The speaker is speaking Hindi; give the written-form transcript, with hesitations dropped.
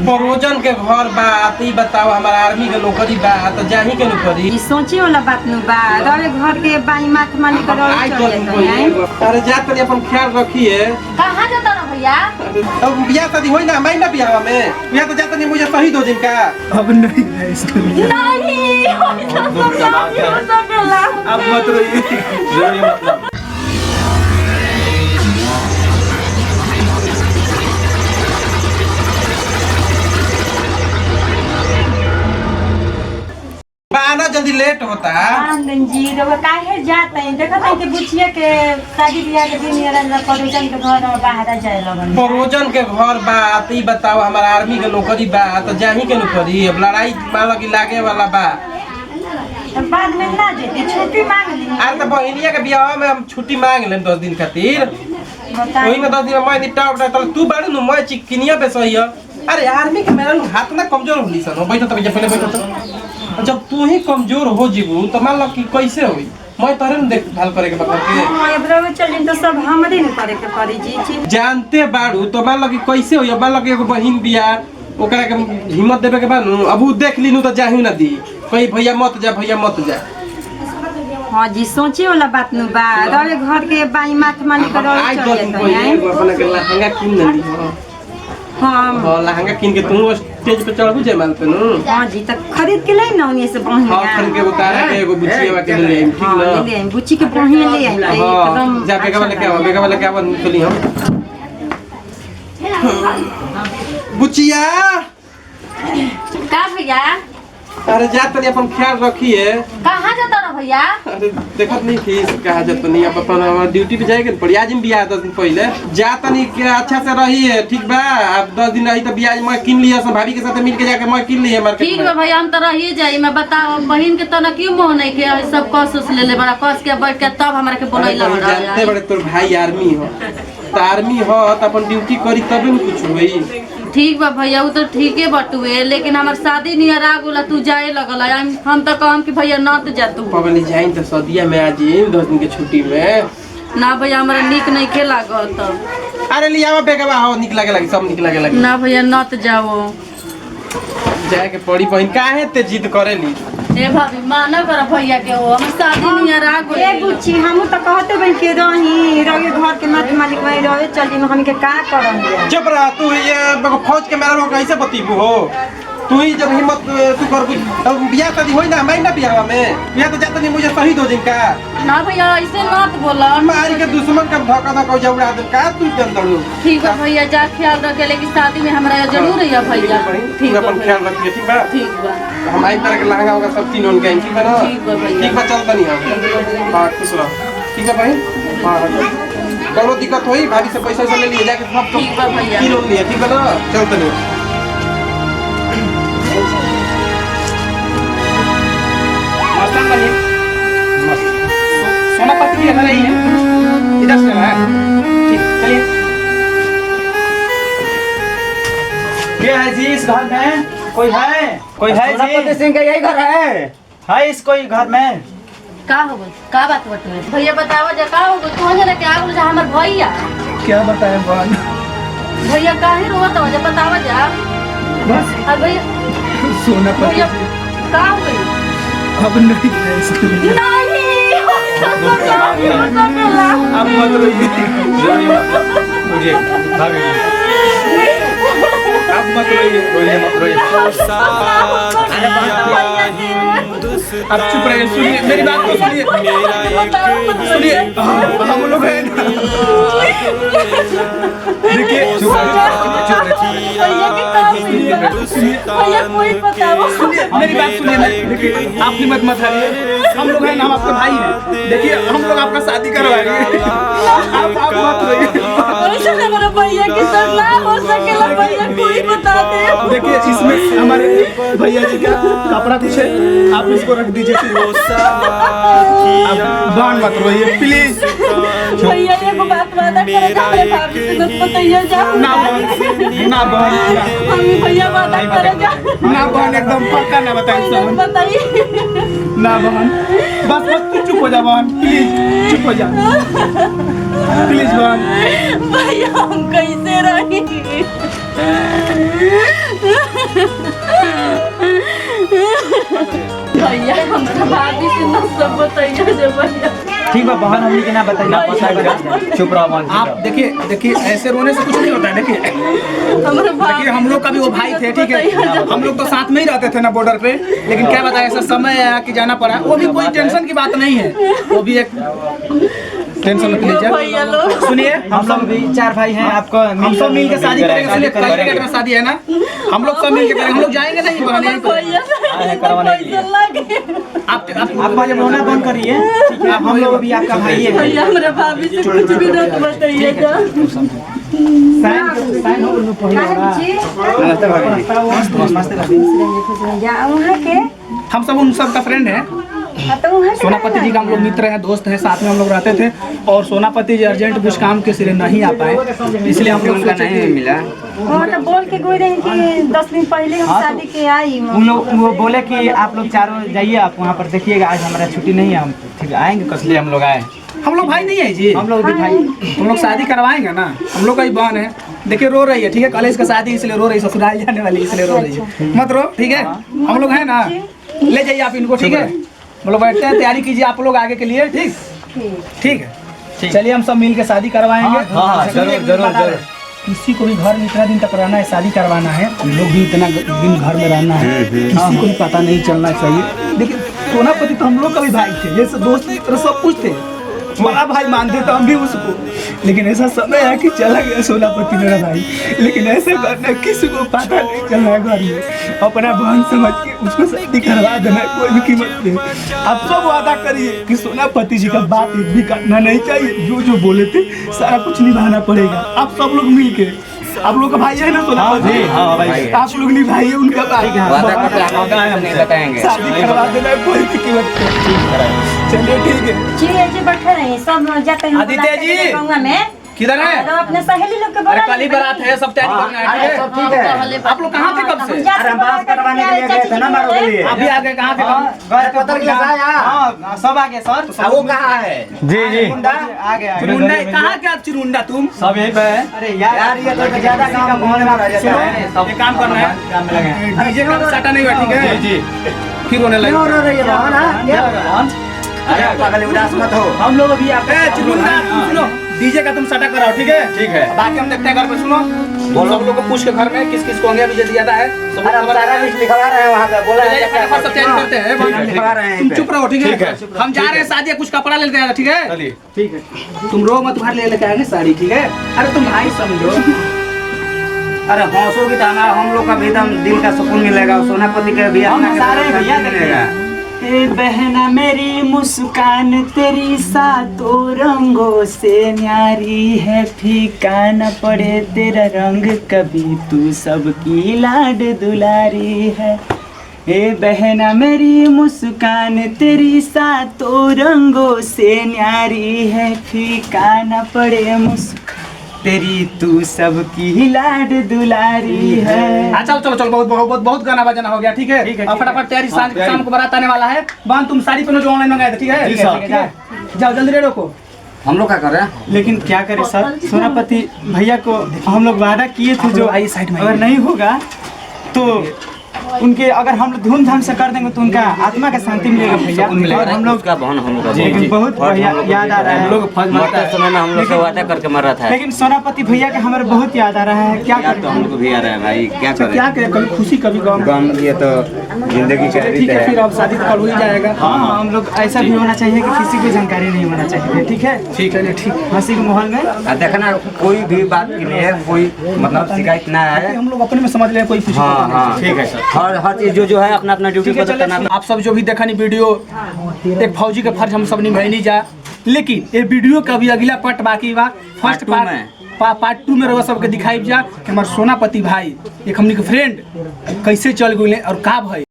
परोजन के घर बा ई बताओ हमारा आर्मी के नौकरी बा तो जाही के नौकरी ई सोचे वाला बात न बा रवे घर के बाई माथ मानी कर अरे जा तनी अपन ख्याल रखिए। कहां जाता ना भैया? अब बियाह शादी होई ना महीना बियाह में बियाह तो जाता नहीं मुझे शहीद हो जिनका अब नहीं है इसको नहीं अब मत रोइए। आना जल्दी लेट होता आनंद जी रवे काहे जाते हैं देखत है कि बुचिया के शादी बियाह के दिन यार परोजन के घर बाहर जाए लगन परोजन के घर बा ई बताओ हमारा आर्मी के नौकरी बा तो जाही के नौकरी अब लड़ाई माला की लागे वाला बा बाद में ना देती छुट्टी मांग ली। अरे तो बहनिया के बियाह में हम छुट्टी मांग लेम 10 दिन खातिर वही में 10 दिन मैं निपटा उठा तो तू बाड़ू न मैं चिकनिया पे सही है। अरे आर्मी के मेरा हाथ ना कमजोर होली सन बैठो तो पहले बैठो तो जब तू ही कमजोर हो जीबू तो मान लो कि कैसे होई मैं तोरे न देखभाल करे के बकर के अब रवे चलिन तो सब हमरे न करे के पड़ी जी जानते बाड़ू तो मान लो कि कैसे होई मान लो कि एगो बहिन बिया ओकरा के हिम्मत देबे के बानू अब उ देख लीनू तो जाही ना दी कोई भैया मत जा। हां जी सोचे वाला बात न बा रवे घर के बाई माथ मानी कर अपना के लहंगा किन ली हां लहंगा किन के तू स्टेज पे चढ़ू जाए माल पे नु हां जी त खरीद के ले ना उन्हीं से बढ़िया हां खरीद के उतारा के एगो बुचिया के ले आई ठीक ना ले आई बुची के बढ़िया ले आई एकदम जा बेगा वाला क्या निकली हम बुचिया का भैया? अरे जा तनी अपन ख्याल रखिए। कहां जाता ना भैया? अरे देखत नहीं थी कहा जात नहीं अब अपन ड्यूटी पे जाएगे पड़ी आज में बियाह 10 दिन पहले जा तनी के अच्छा से रही है ठीक बा अब 10 दिन रही तो बियाह मैं किन लिया सब भाभी के साथ मिल के जाके मैं किन लिया मार्केट ठीक बा भैया हम तो रहिए जाई मैं बताओ बहन के तना क्यों मोह नहीं के सब कस ले बड़ा कस के बैठ के तब हमरा के बोलैला जानते बड़े तोर भाई आर्मी हो तो आर्मी हो तो अपन ड्यूटी करी तबे न कुछ होई। ठीक बा भैया वो तो ठीके बटुए लेकिन हमार शादी नियर आ गोला तू जाए लगल हम तो कहम कि भैया न तो जा तू पगली जाइन तो सदिया में आज 10 दिन के छुट्टी में ना भैया हमरा निक नहीं के लागत। अरे लियावा बेगवा हो निक लागे लगी सब निक लागे लगी ना भैया न तो जाओ जाए के पड़ी बहन काहे ते जिद करेली ए भाभी माना कर भैया के हो हम शादी नियर आ गोले ए बुची हम तो कहते बन के रही रगे घर के माथ मालिक वही रहे चली हम के का करम चुप रह तू ये फौज के मेरा कैसे बतीबू हो तू ही जब हिम्मत तू कर बियाह शादी होई ना महीना बियाह में बियाह तो जाता नहीं मुझे शहीद हो जिनका ना भैया ऐसे मत बोला मारी के दुश्मन का धोखा जौड़ा दे का तू चंदड़ू ठीक है भैया जा ख्याल रखे लेकिन शादी में हमरा जरूर है भैया ठीक है अपन ख्याल रखिए ठीक बा ठीक बा हम आई तरह के लहंगा होगा सब तीन उनके ठीक है ना ठीक बा चलता नहीं हम हां खुश रहो ठीक है भाई हां कोनो दिक्कत होई भाभी से पैसा ले लिए जाके सब ठीक बा भैया तीन उन लिए ठीक है ना चलता नहीं मस्तान बनिए सोना पत्ती की रही है इधर से है ठीक चलिए क्या है जी इस घर में कोई है जी सिंह का यही घर है इस कोई घर में का हो का बात बतवे भैया बताओ जा का हो तू हने के आगु जा हमर भैया क्या बताएं बहन भैया काहे रोत हो जा बतावा जा बस अब भैया सोना भैया पत्ती का हो गई अब नहीं है इसको नहीं अब मत रोइए मुझे भाभी अब मत रोइए मत रोइए अब चुप रहिए सुनिए मेरी बात को सुनिए हम लोग हैं देखिए मेरी बात सुनिए देखिए आपकी मत हारिए हम लोग हैं ना हम आपके भाई हैं देखिए हम लोग आपका शादी करवाएंगे आप मत रोइए भैया की ना हो सकेला भैया कोई बता दे देखिए इसमें हमारे भैया जी का कपड़ा कुछ है आप इसको रख दीजिए अब बाण मत रोइए प्लीज भैया ये बात वादा करे जा भाभी से मत बताइए जा ना बहन हम भैया वादा करे जा ना बहन एकदम पक्का ना बताइए बताइए ना बहन बस तू चुप हो जा बहन प्लीज चुप हो जा प्लीज बहन भैया हम कैसे रहेंगे भैया हमरा भाभी से न सब बताइए जे भैया ठीक बा बहन हमनी के ना बताइए चुप रहो बहन आप देखिए ऐसे रोने से कुछ नहीं होता है। देखिए हम लोग का भी वो भाई थे, ठीक है, हम लोग तो साथ में ही रहते थे ना बॉर्डर पे, लेकिन क्या बताया ऐसा समय आया कि जाना पड़ा। वो भी कोई टेंशन की बात नहीं है, वो भी एक टेंशन मत लीजिए। सुनिए हम सब भी 4 भाई हैं, आपको हम सब मिल के शादी करेंगे। सुनिए कल में शादी है ना, हम लोग सब मिल के करेंगे। हम लोग जाएंगे नहीं आप मुझे रोना बंद करिए, ठीक है। हम लोग भी आपका भाई है। भैया हमरा भाभी से कुछ भी न बताइए साइन हो लो हम सब उन सब का फ्रेंड है। सोनापति जी का हम लोग मित्र हैं, दोस्त हैं, साथ में हम लोग रहते थे। और सोनापति जी अर्जेंट कुछ काम के सिरे नहीं आ पाए, इसलिए हम लोग का नहीं मिला। तो बोल के गई रही कि 10 दिन पहले हम शादी के आई। उन लोग वो बोले कि आप लोग चारों जाइए, आप वहाँ पर देखिएगा। आज हमारा छुट्टी नहीं है, हम ठीक आएंगे, कसलिए हम लोग आए। हम लोग भाई नहीं है जी, हम लोग भी भाई। हम लोग शादी करवाएंगे ना, हम लोग का ही बहन है। देखिए रो रही है, ठीक है, कॉलेज का शादी इसलिए रो रही है, ससुराल जाने वाली इसलिए रो रही है। मत रो, ठीक है। हम लोग हैं ना, ले जाइए आप इनको, ठीक है। हम लोग बैठते हैं, तैयारी कीजिए आप लोग आगे के लिए, ठीक ठीक है। चलिए हम सब मिल के शादी करवाएंगे। जरूर। किसी को भी घर में इतना दिन तक रहना है, शादी करवाना है, लोग भी इतना दिन घर में रहना है, किसी को भी पता नहीं चलना चाहिए। देखिए सोनापति तो हम लोग का भी भाई थे, जैसे दोस्त की तरह सब कुछ थे, बड़ा भाई मानते थे हम भी उसको। लेकिन ऐसा समय है कि चला गया सोनापति मेरा भाई। लेकिन ऐसे करना किसी को पता नहीं चलना है, घर में अपना बहन समझ के उसको शादी करवा देना, कोई भी कीमत नहीं। आप सब वादा करिए कि सोनापति जी का बात एक भी काटना नहीं चाहिए। जो बोले थे सारा कुछ निभाना पड़ेगा। आप सब लोग मिल के, आप लोग का भाई है ना सोनापति, आप लोग निभाइए उनका बात, शादी करवा देना, कोई भी कीमत नहीं। चलिए ठीक है जी बैठे रहे सब जाते हैं आदित्य जी में। किधर है? तो अपने सहेली लोग के अरे कल ही बारात है, सब तैयारी करना है, ठीक है। आप लोग कहाँ थे कब से? अरे बात करवाने के लिए गए थे ना मारो के लिए। अभी आ गए, कहाँ थे? घर पता हां सब आ गए सर। वो कहाँ है? जी आ गया। चिरुंडा कहाँ क्या चिरुंडा तुम? सब यहीं पे है। अरे यार ये तो ज्यादा काम का माहौल में रह जाता है। सब काम करना है, काम में लगे हैं। डीजे का सटा नहीं हुआ, ठीक है जी। फिर होने लगे। रो रही है। अरे पागल उदास मत हो। हम लोग अभी आप चिरुंडा सुनो, डीजे का तुम सटा कराओ, ठीक है? ठीक है। बाकी हम देखते हैं घर पे। सुनो सब लोग को पूछ के घर में किस किस को होंगे, अभी जल्दी ज्यादा है सब सारा लिस्ट लिखवा रहे हैं, वहां पे बोला है सब तैयारी करते हैं, लिखवा रहे हैं। तुम चुप रहो, ठीक है? हम जा रहे हैं शादी, कुछ कपड़ा लेते हैं, ठीक है? ठीक है। तुम रो मत, बाहर लेके आएंगे साड़ी, ठीक है? अरे तुम भाई समझो। अरे हौसलों की ताना हम लोग का भी एकदम दिल का सुकून मिलेगा। सोनापति के भी सारे भैया मिलेगा। ए बहना मेरी मुस्कान तेरी सातों रंगों से न्यारी है, फीका न पड़े तेरा रंग कभी, तू सबकी लाड दुलारी है। ए बहना मेरी मुस्कान तेरी सातों रंगों से न्यारी है, फीका न पड़े मुस्कान तेरी, तू सबकी लाड दुलारी है। चलो बहुत गाना बजाना हो गया, ठीक है? और फटाफट तैयारी, शाम को बारात आने वाला है। बहन तुम साड़ी पहनो जो ऑनलाइन मंगाए थे, ठीक है? जाओ जल्दी रेडी को। हम लोग क्या कर रहे हैं? लेकिन क्या करें सर, सोनापति भैया को हम लोग वादा किए थे, जो आई साइड में अगर नहीं होगा तो उनके, अगर हम लोग धूमधाम से कर देंगे तो उनका आत्मा का शांति मिलेगा भैया। और हम लोग का बहन हम लोग लेकिन बहुत याद आ रहा है। हम लोग समय में हम लोग से वादा करके मर रहा था, लेकिन सोनापति भैया का हमारे बहुत याद आ रहा है। क्या करें? तो हमको भी आ रहा है भाई, क्या करें? कभी खुशी कभी गम, ये तो जिंदगी का ठीक है। फिर अब शादी कल हो ही जाएगा। हाँ हम लोग ऐसा भी होना चाहिए कि किसी को जानकारी नहीं होना चाहिए, ठीक है? ठीक है, ठीक। हंसी के माहौल में देखना, कोई भी बात के लिए कोई मतलब शिकायत ना आए, हम लोग अपने में समझ ले, कोई खुशी। हाँ ठीक है सर। हर चीज जो है अपना अपना ड्यूटी पर करना। आप सब जो भी देखा नहीं वीडियो, एक फौजी का फर्ज हम सब निभाई नहीं जा, लेकिन ये वीडियो का भी अगला पार्ट बाकी बा। फर्स्ट पार्ट 2 में रहो सबके दिखाई जा कि हमारे सोनापति भाई एक हमनी के फ्रेंड कैसे चल गए और का भाई।